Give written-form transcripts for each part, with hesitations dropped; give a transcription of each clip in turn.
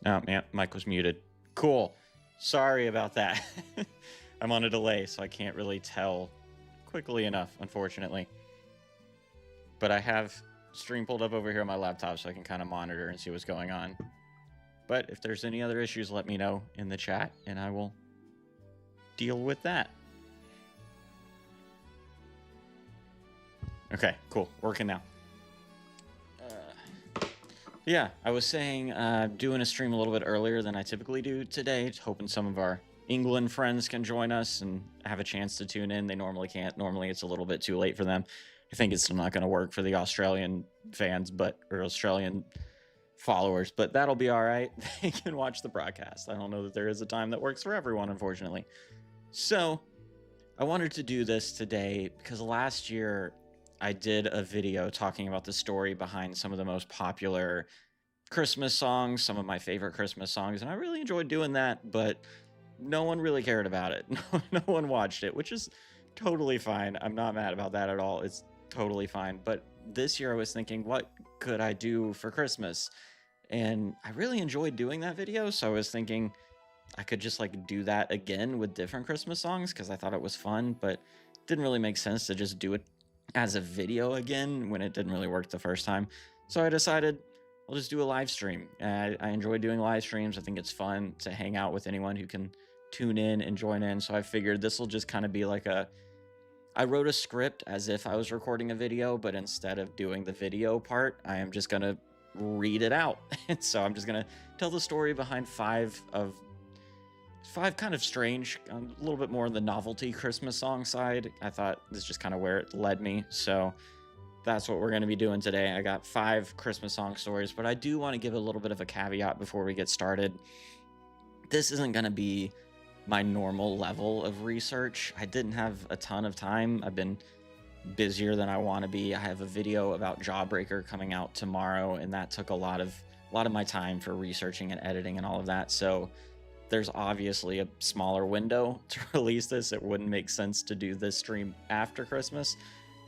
Oh, man, mic was muted. Cool. Sorry about that. I'm on a delay, so I can't really tell quickly enough, unfortunately. But I have stream pulled up over here on my laptop so I can kind of monitor and see what's going on. But if there's any other issues, let me know in the chat, and I will deal with that. Okay, cool. Working now. Yeah, I was saying doing a stream a little bit earlier than I typically do today, hoping some of our England friends can join us and have a chance to tune in. They normally can't. Normally it's a little bit too late for them. I think it's not going to work for the Australian fans, or Australian followers, but that'll be all right. They can watch the broadcast. I don't know that there is a time that works for everyone, unfortunately. So I wanted to do this today because last year I did a video talking about the story behind some of the most popular Christmas songs, some of my favorite Christmas songs, and I really enjoyed doing that, but no one really cared about it. No one watched it, which is totally fine. I'm not mad about that at all. It's totally fine. But this year I was thinking, what could I do for Christmas? And I really enjoyed doing that video, so I was thinking I could just like do that again with different Christmas songs because I thought it was fun, but it didn't really make sense to just do it as a video again when it didn't really work the first time. So I decided I'll just do a live stream. I enjoy doing live streams. I think it's fun to hang out with anyone who can tune in and join in. So I figured this will just kind of be like I wrote a script as if I was recording a video, but instead of doing the video part, I am just going to read it out. And so I'm just going to tell the story behind five kind of strange, a little bit more on the novelty Christmas song side. I thought this is just kind of where it led me. So that's what we're going to be doing today. I got 5 Christmas song stories, but I do want to give a little bit of a caveat before we get started. This isn't going to be my normal level of research. I didn't have a ton of time. I've been busier than I want to be. I have a video about Jawbreaker coming out tomorrow, and that took a lot of my time for researching and editing and all of that. So there's obviously a smaller window to release this. It wouldn't make sense to do this stream after Christmas.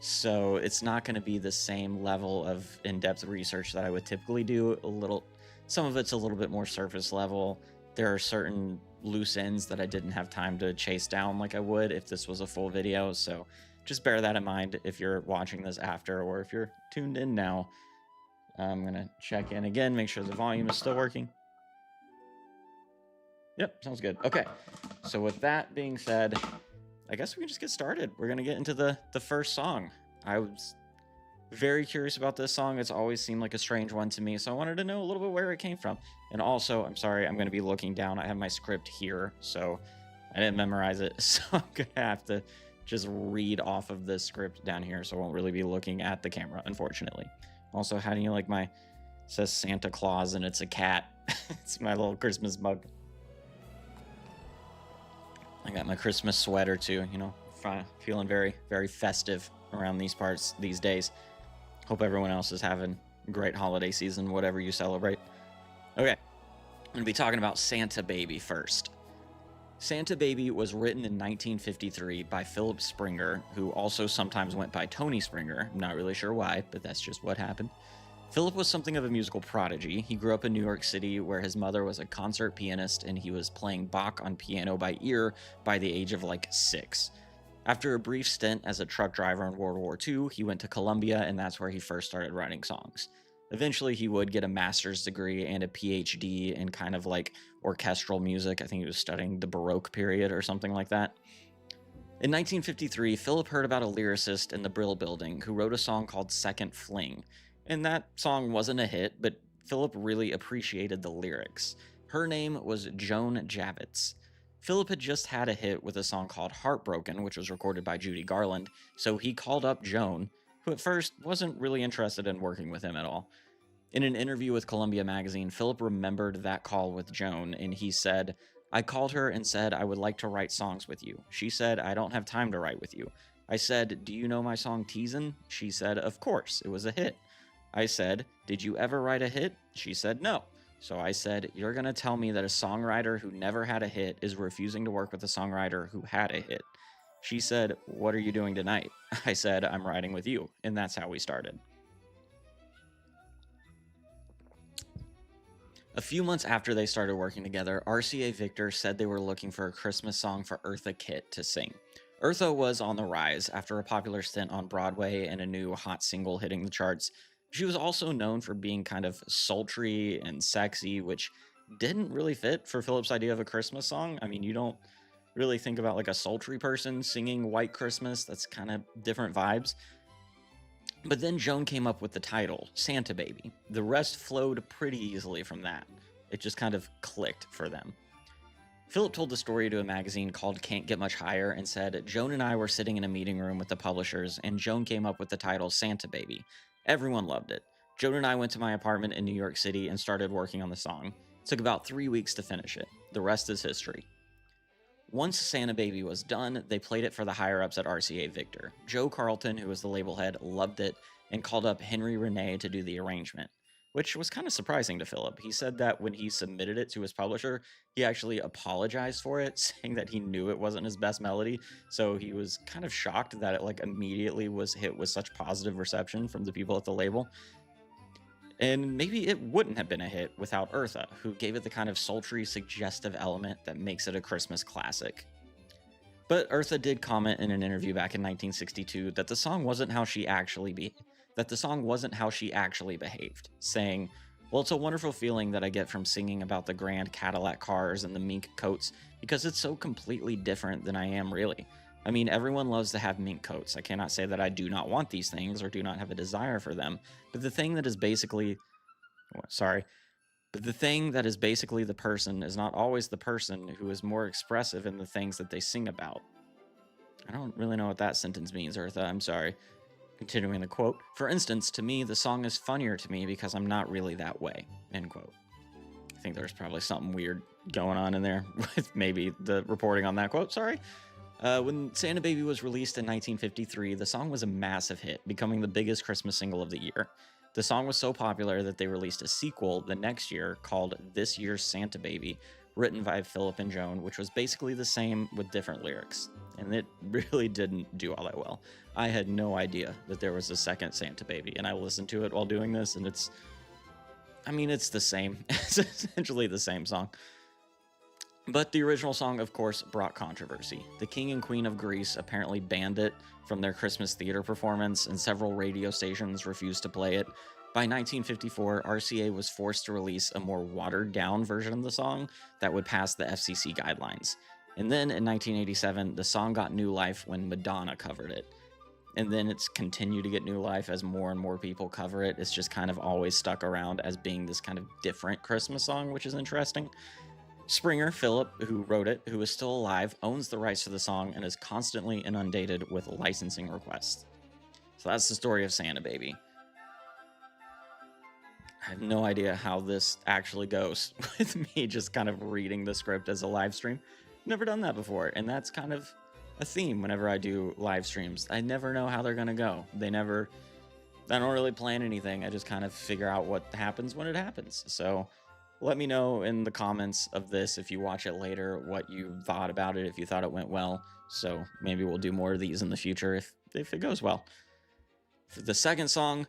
So it's not going to be the same level of in-depth research that I would typically do. Some of it's a little bit more surface level. There are certain loose ends that I didn't have time to chase down like I would if this was a full video. So just bear that in mind if you're watching this after, or if you're tuned in now. I'm going to check in again, make sure the volume is still working. Yep, sounds good. Okay, so with that being said, I guess we can just get started. We're going to get into the first song. I was very curious about this song. It's always seemed like a strange one to me, so I wanted to know a little bit where it came from. And also, I'm sorry, I'm going to be looking down. I have my script here, so I didn't memorize it, so I'm going to have to just read off of this script down here, so I won't really be looking at the camera, unfortunately. Also, how do you like it says Santa Claus and it's a cat. It's my little Christmas mug. I got my Christmas sweater too, feeling very, very festive around these parts these days. Hope everyone else is having a great holiday season, whatever you celebrate. Okay, I'm going to be talking about Santa Baby first. Santa Baby was written in 1953 by Philip Springer, who also sometimes went by Tony Springer. I'm not really sure why, but that's just what happened. Philip was something of a musical prodigy. He grew up in New York City, where his mother was a concert pianist, and he was playing Bach on piano by ear by the age of 6. After a brief stint as a truck driver in World War II, he went to Columbia, and that's where he first started writing songs. Eventually, he would get a master's degree and a PhD in kind of orchestral music. I think he was studying the Baroque period or something like that. In 1953, Philip heard about a lyricist in the Brill Building who wrote a song called Second Fling. And that song wasn't a hit, but Philip really appreciated the lyrics. Her name was Joan Javits. Philip had just had a hit with a song called Heartbroken, which was recorded by Judy Garland, so he called up Joan, who at first wasn't really interested in working with him at all. In an interview with Columbia Magazine, Philip remembered that call with Joan, and he said, "I called her and said I would like to write songs with you. She said, I don't have time to write with you. I said, do you know my song Teasin'? She said, of course, it was a hit. I said, did you ever write a hit? She said, no. So I said, you're going to tell me that a songwriter who never had a hit is refusing to work with a songwriter who had a hit. She said, what are you doing tonight? I said, I'm writing with you. And that's how we started. A few months after they started working together, RCA Victor said they were looking for a Christmas song for Eartha Kitt to sing. Eartha was on the rise after a popular stint on Broadway and a new hot single hitting the charts. She was also known for being kind of sultry and sexy, which didn't really fit for Philip's idea of a Christmas song. I mean, you don't really think about like a sultry person singing White Christmas. That's kind of different vibes. But then Joan came up with the title, Santa Baby. The rest flowed pretty easily from that. It just kind of clicked for them. Philip told the story to a magazine called Can't Get Much Higher and said, Joan and I were sitting in a meeting room with the publishers, and Joan came up with the title Santa Baby. Everyone loved it. Joan and I went to my apartment in New York City and started working on the song. It took about 3 weeks to finish it. The rest is history. Once Santa Baby was done, they played it for the higher-ups at RCA Victor. Joe Carlton, who was the label head, loved it and called up Henry Renee to do the arrangement, which was kind of surprising to Philip. He said that when he submitted it to his publisher, he actually apologized for it, saying that he knew it wasn't his best melody, so he was kind of shocked that it like immediately was hit with such positive reception from the people at the label. And maybe it wouldn't have been a hit without Eartha, who gave it the kind of sultry, suggestive element that makes it a Christmas classic. But Eartha did comment in an interview back in 1962 that the song wasn't how she actually behaved, saying, "Well, it's a wonderful feeling that I get from singing about the grand Cadillac cars and the mink coats because it's so completely different than I am really. I mean, everyone loves to have mink coats. I cannot say that I do not want these things or do not have a desire for them. But the thing that is basically, the person is not always the person who is more expressive in the things that they sing about." I don't really know what that sentence means, Eartha. I'm sorry. Continuing the quote, "For instance, to me, the song is funnier to me because I'm not really that way." End quote. I think there's probably something weird going on in there with maybe the reporting on that quote. Sorry. When Santa Baby was released in 1953, the song was a massive hit, becoming the biggest Christmas single of the year. The song was so popular that they released a sequel the next year called This Year's Santa Baby, written by Philip and Joan, which was basically the same with different lyrics. And it really didn't do all that well. I had no idea that there was a second Santa Baby, and I listened to it while doing this, and it's the same. It's essentially the same song. But the original song, of course, brought controversy. The King and Queen of Greece apparently banned it from their Christmas theater performance, and several radio stations refused to play it. By 1954, RCA was forced to release a more watered-down version of the song that would pass the FCC guidelines. And then in 1987, the song got new life when Madonna covered it. And then it's continued to get new life as more and more people cover it. It's just kind of always stuck around as being this kind of different Christmas song, which is interesting. Springer, Philip, who wrote it, who is still alive, owns the rights to the song and is constantly inundated with licensing requests. So that's the story of Santa Baby. I have no idea how this actually goes with me just kind of reading the script as a live stream. Never done that before, and that's kind of a theme whenever I do live streams. I never know how they're gonna go. I don't really plan anything. I just kind of figure out what happens when it happens. So let me know in the comments of this if you watch it later what you thought about it, if you thought it went well. So maybe we'll do more of these in the future if it goes well. For the second song,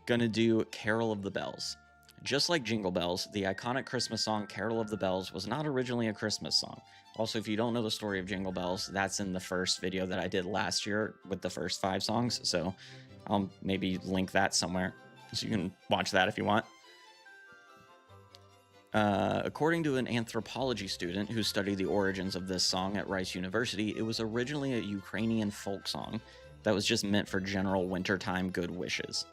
gonna do Carol of the Bells. Just like Jingle Bells, the iconic Christmas song Carol of the Bells was not originally a Christmas song. Also, if you don't know the story of Jingle Bells, that's in the first video that I did last year with the first 5 songs. So I'll maybe link that somewhere so you can watch that if you want. According to an anthropology student who studied the origins of this song at Rice University, it was originally a Ukrainian folk song that was just meant for general wintertime good wishes.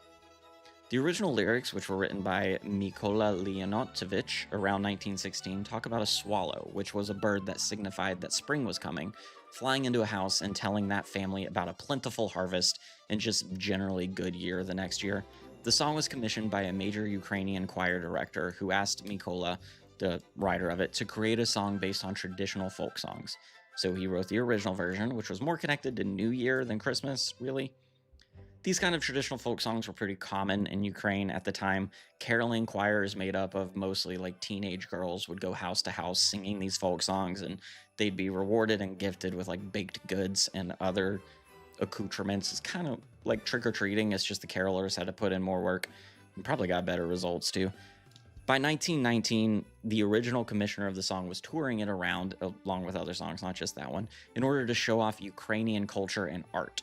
The original lyrics, which were written by Mykola Leonotovich around 1916, talk about a swallow, which was a bird that signified that spring was coming, flying into a house and telling that family about a plentiful harvest and just generally good year the next year. The song was commissioned by a major Ukrainian choir director who asked Mykola, the writer of it, to create a song based on traditional folk songs. So he wrote the original version, which was more connected to New Year than Christmas, really. These kind of traditional folk songs were pretty common in Ukraine at the time. Caroling choirs made up of mostly like teenage girls would go house to house singing these folk songs, and they'd be rewarded and gifted with like baked goods and other accoutrements. It's kind of like trick-or-treating. It's just the carolers had to put in more work and probably got better results too. By 1919, the original commissioner of the song was touring it around, along with other songs, not just that one, in order to show off Ukrainian culture and art.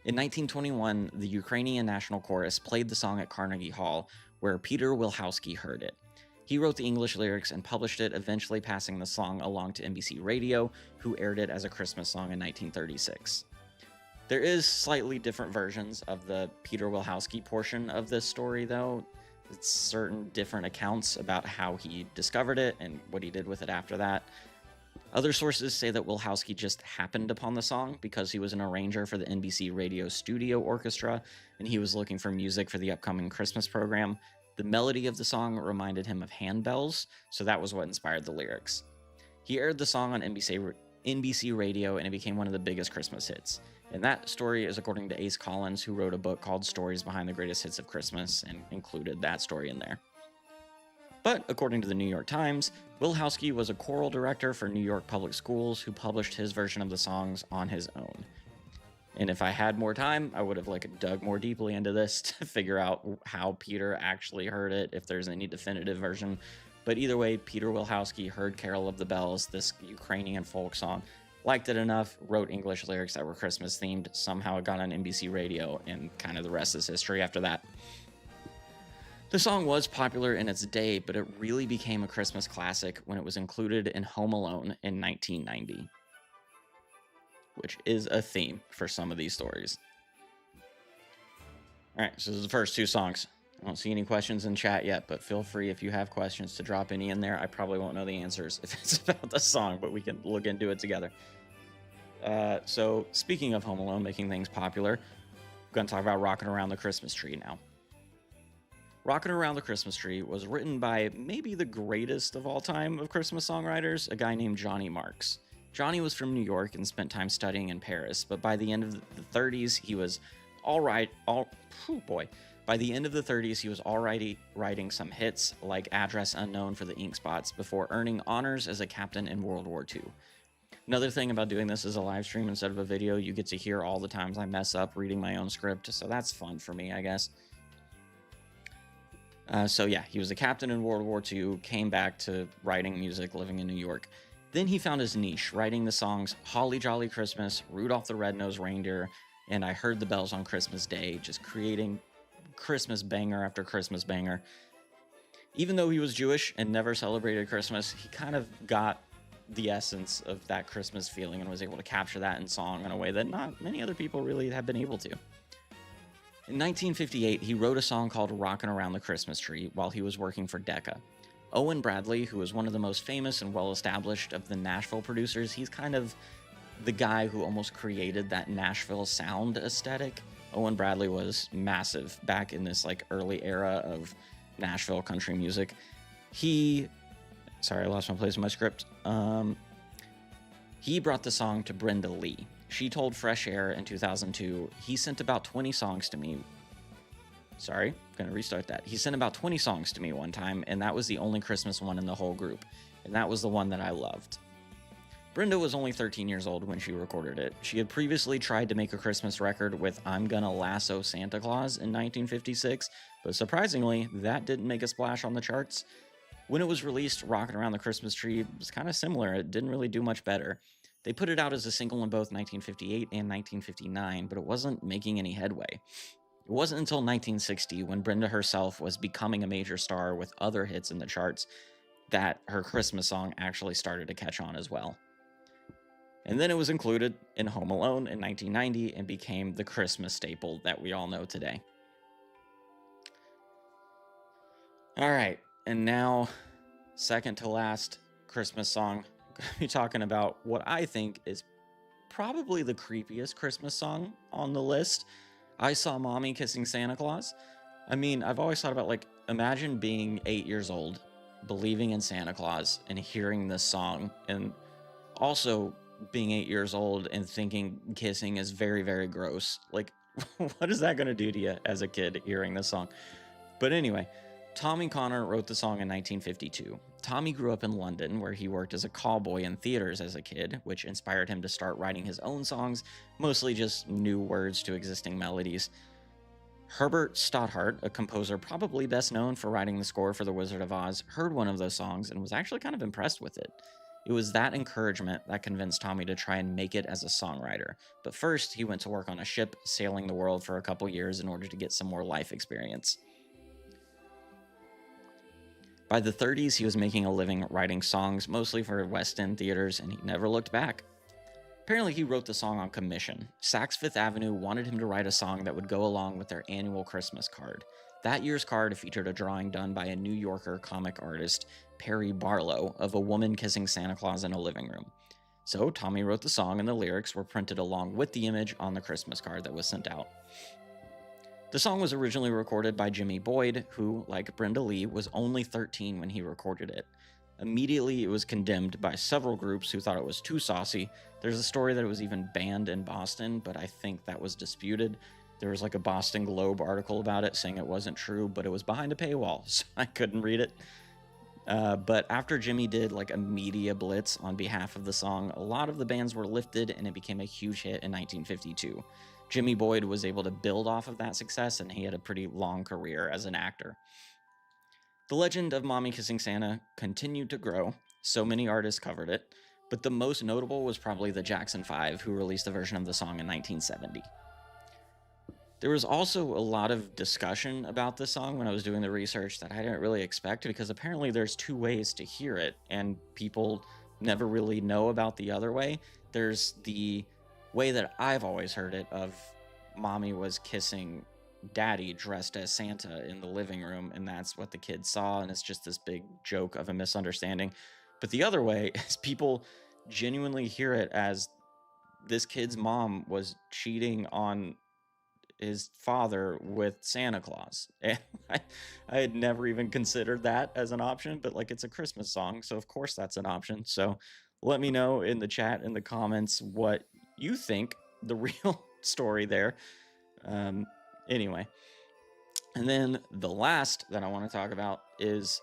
In 1921, the Ukrainian National Chorus played the song at Carnegie Hall, where Peter Wilhousky heard it. He wrote the English lyrics and published it, eventually passing the song along to NBC Radio, who aired it as a Christmas song in 1936. There is slightly different versions of the Peter Wilhousky portion of this story, though. It's certain different accounts about how he discovered it and what he did with it after that. Other sources say that Wilhousky just happened upon the song because he was an arranger for the NBC Radio Studio Orchestra, and he was looking for music for the upcoming Christmas program. The melody of the song reminded him of handbells, so that was what inspired the lyrics. He aired the song on NBC Radio, and it became one of the biggest Christmas hits. And that story is according to Ace Collins, who wrote a book called Stories Behind the Greatest Hits of Christmas and included that story in there. But according to the New York Times, Wilhousky was a choral director for New York Public Schools who published his version of the songs on his own. And if I had more time, I would have dug more deeply into this to figure out how Peter actually heard it, if there's any definitive version. But either way, Peter Wilhousky heard Carol of the Bells, this Ukrainian folk song, liked it enough, wrote English lyrics that were Christmas themed, somehow it got on NBC Radio, and kind of the rest is history after that. The song was popular in its day, but it really became a Christmas classic when it was included in Home Alone in 1990, which is a theme for some of these stories. All right, so this is the first two songs. I don't see any questions in chat yet, but feel free if you have questions to drop any in there. I probably won't know the answers if it's about the song, but we can look into it together. So speaking of Home Alone making things popular, I'm going to talk about Rockin' Around the Christmas Tree now. Rockin' Around the Christmas Tree was written by maybe the greatest of all time of Christmas songwriters, a guy named Johnny Marks. Johnny was from New York and spent time studying in Paris, but by the end of the 30s, he was By the end of the 30s, he was already writing some hits like Address Unknown for the Ink Spots before earning honors as a captain in World War II. Another thing about doing this as a live stream instead of a video, you get to hear all the times I mess up reading my own script, so that's fun for me, I guess. So yeah, he was a captain in World War II, came back to writing music, living in New York. Then he found his niche, writing the songs Holly Jolly Christmas, Rudolph the Red-Nosed Reindeer, and I Heard the Bells on Christmas Day, just creating Christmas banger after Christmas banger. Even though he was Jewish and never celebrated Christmas, he kind of got the essence of that Christmas feeling and was able to capture that in song in a way that not many other people really have been able to. In 1958, he wrote a song called Rockin' Around the Christmas Tree while he was working for Decca. Owen Bradley, who was one of the most famous and well-established of the Nashville producers, he's kind of the guy who almost created that Nashville sound aesthetic. Owen Bradley was massive back in this early era of Nashville country music. Sorry, I lost my place in my script. He brought the song to Brenda Lee. She told Fresh Air in 2002, he sent about 20 songs to me. Sorry, I'm gonna restart that. He sent about 20 songs to me one time, and that was the only Christmas one in the whole group. And that was the one that I loved. Brenda was only 13 years old when she recorded it. She had previously tried to make a Christmas record with I'm Gonna Lasso Santa Claus in 1956, but surprisingly, that didn't make a splash on the charts. When it was released, Rockin' Around the Christmas Tree was kind of similar. It didn't really do much better. They put it out as a single in both 1958 and 1959, but it wasn't making any headway. It wasn't until 1960, when Brenda herself was becoming a major star with other hits in the charts, that her Christmas song actually started to catch on as well. And then it was included in Home Alone in 1990 and became the Christmas staple that we all know today. All right, and now, second to last Christmas song. I'm going to be talking about what I think is probably the creepiest Christmas song on the list. I Saw Mommy Kissing Santa Claus. I mean, I've always thought about imagine being 8 years old, believing in Santa Claus and hearing this song, and also being 8 years old and thinking kissing is very, very gross. What is that going to do to you as a kid hearing this song? But anyway, Tommy Connor wrote the song in 1952. Tommy grew up in London, where he worked as a callboy in theaters as a kid, which inspired him to start writing his own songs, mostly just new words to existing melodies. Herbert Stothart, a composer probably best known for writing the score for The Wizard of Oz, heard one of those songs and was actually kind of impressed with it. It was that encouragement that convinced Tommy to try and make it as a songwriter. But first, he went to work on a ship sailing the world for a couple years in order to get some more life experience. By the 30s, he was making a living writing songs, mostly for West End theaters, and he never looked back. Apparently, he wrote the song on commission. Saks Fifth Avenue wanted him to write a song that would go along with their annual Christmas card. That year's card featured a drawing done by a New Yorker comic artist, Perry Barlow, of a woman kissing Santa Claus in a living room. So Tommy wrote the song, and the lyrics were printed along with the image on the Christmas card that was sent out. The song was originally recorded by Jimmy Boyd, who, like Brenda Lee, was only 13 when he recorded it. Immediately, it was condemned by several groups who thought it was too saucy. There's a story that it was even banned in Boston, but I think that was disputed. There was like a Boston Globe article about it saying it wasn't true, but it was behind a paywall, so I couldn't read it. But after Jimmy did like a media blitz on behalf of the song, a lot of the bans were lifted and it became a huge hit in 1952. Jimmy Boyd was able to build off of that success, and he had a pretty long career as an actor. The legend of Mommy Kissing Santa continued to grow. So many artists covered it, but the most notable was probably the Jackson 5, who released a version of the song in 1970. There was also a lot of discussion about this song when I was doing the research that I didn't really expect, because apparently there's two ways to hear it, and people never really know about the other way. There's the way that I've always heard it of Mommy was kissing Daddy dressed as Santa in the living room, and that's what the kids saw, and it's just this big joke of a misunderstanding. But the other way is people genuinely hear it as this kid's mom was cheating on his father with Santa Claus. And I had never even considered that as an option, but like it's a Christmas song, so of course that's an option. So let me know in the chat, in the comments, what you think the real story there. Anyway, and then the last that I want to talk about is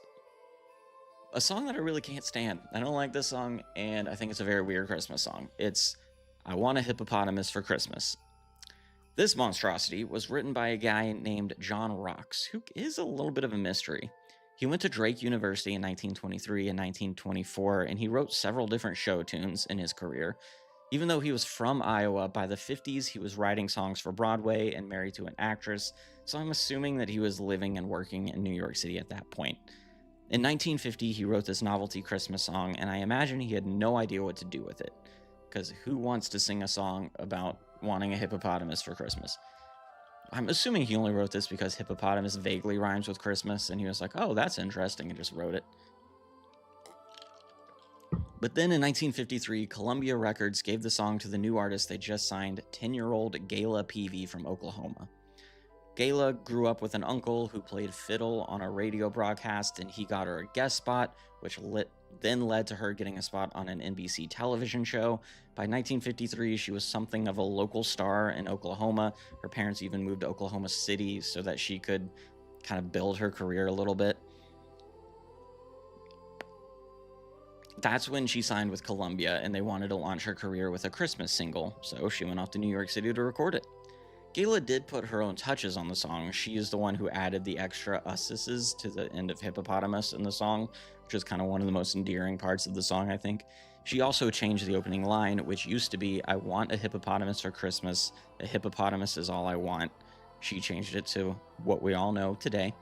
a song that I really can't stand. I don't like this song, and I think it's a very weird Christmas song. It's I Want a Hippopotamus for Christmas. This monstrosity was written by a guy named John Rocks, who is a little bit of a mystery. He went to Drake University in 1923 and 1924, and he wrote several different show tunes in his career. Even though he was from Iowa, by the 50s he was writing songs for Broadway and married to an actress, so I'm assuming that he was living and working in New York City at that point. In 1950, he wrote this novelty Christmas song, and I imagine he had no idea what to do with it. Because who wants to sing a song about wanting a hippopotamus for Christmas? I'm assuming he only wrote this because hippopotamus vaguely rhymes with Christmas, and he was like, oh, that's interesting, and just wrote it. But then in 1953, Columbia Records gave the song to the new artist they just signed, 10-year-old Gayla Peavy from Oklahoma. Gayla grew up with an uncle who played fiddle on a radio broadcast, and he got her a guest spot, which then led to her getting a spot on an NBC television show. By 1953, she was something of a local star in Oklahoma. Her parents even moved to Oklahoma City so that she could kind of build her career a little bit. That's when she signed with Columbia, and they wanted to launch her career with a Christmas single, so she went off to New York City to record it. Gayla did put her own touches on the song. She is the one who added the extra us's to the end of hippopotamus in the song, which is kind of one of the most endearing parts of the song, I think. She also changed the opening line, which used to be, I want a hippopotamus for Christmas. A hippopotamus is all I want. She changed it to what we all know today.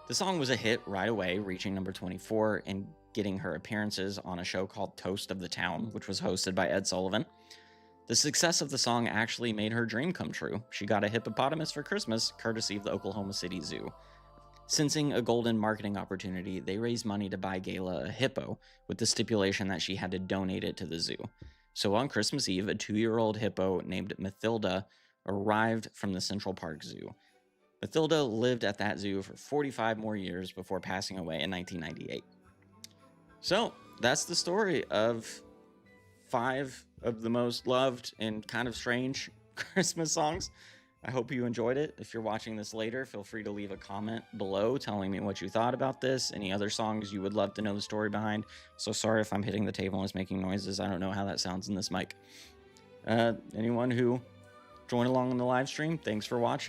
The song was a hit right away, reaching number 24 and getting her appearances on a show called Toast of the Town, which was hosted by Ed Sullivan. The success of the song actually made her dream come true. She got a hippopotamus for Christmas, courtesy of the Oklahoma City Zoo. Sensing a golden marketing opportunity, they raised money to buy Gayla a hippo, with the stipulation that she had to donate it to the zoo. So on Christmas Eve, a 2-year-old hippo named Mathilda arrived from the Central Park Zoo. Mathilda lived at that zoo for 45 more years before passing away in 1998. So that's the story of 5 of the most loved and kind of strange Christmas songs. I hope you enjoyed it. If you're watching this later, feel free to leave a comment below telling me what you thought about this, any other songs you would love to know the story behind. So sorry if I'm hitting the table and it's making noises. I don't know how that sounds in this mic. Anyone who joined along in the live stream, thanks for watching.